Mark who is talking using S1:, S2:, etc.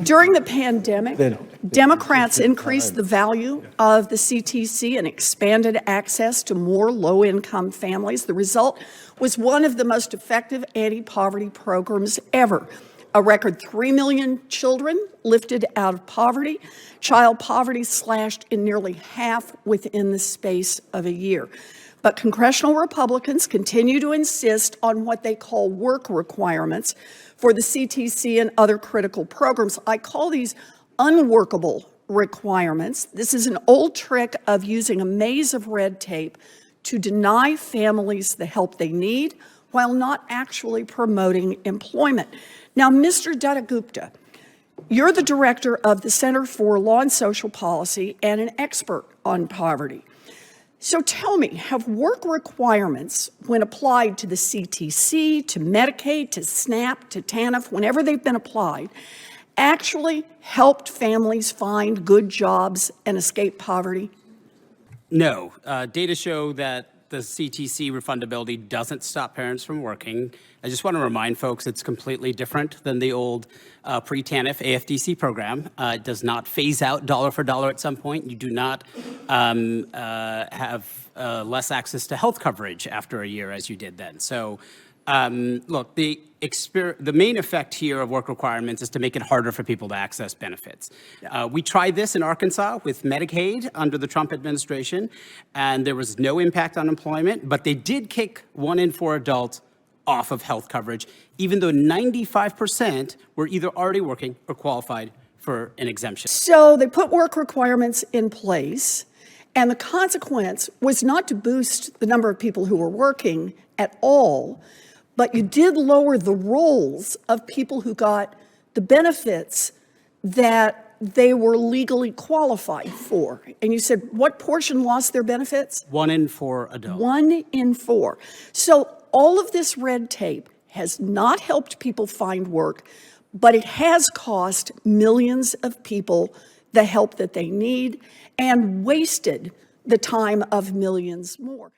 S1: During the pandemic, Democrats increased the value of the CTC and expanded access to more low-income families. The result was one of the most effective anti-poverty programs ever. A record 3 million children lifted out of poverty. Child poverty slashed in nearly half within the space of a year. But congressional Republicans continue to insist on what they call work requirements for the CTC and other critical programs. I call these unworkable requirements. This is an old trick of using a maze of red tape to deny families the help they need while not actually promoting employment. Now, Mr. Dutta-Gupta, you're the director of the Center for Law and Social Policy and an expert on poverty. So tell me, have work requirements, when applied to the CTC, to Medicaid, to SNAP, to TANF, whenever they've been applied, actually helped families find good jobs and escape poverty?
S2: No. Data show that the CTC refundability doesn't stop parents from working. I just want to remind folks it's completely different than the old pre-TANF AFDC program. It does not phase out dollar for dollar at some point. You do not have less access to health coverage after a year as you did then. So look, the main effect here of work requirements is to make it harder for people to access benefits. We tried this in Arkansas with Medicaid under the Trump administration, and there was no impact on employment, but they did kick 1 in 4 adults off of health coverage, even though 95% were either already working or qualified for an exemption.
S1: So they put work requirements in place, and the consequence was not to boost the number of people who were working at all, but you did lower the rolls of people who got the benefits that they were legally qualified for. And you said, what portion lost their benefits?
S2: 1 in 4 adults.
S1: 1 in 4. So all of this red tape has not helped people find work, but it has cost millions of people the help that they need and wasted the time of millions more.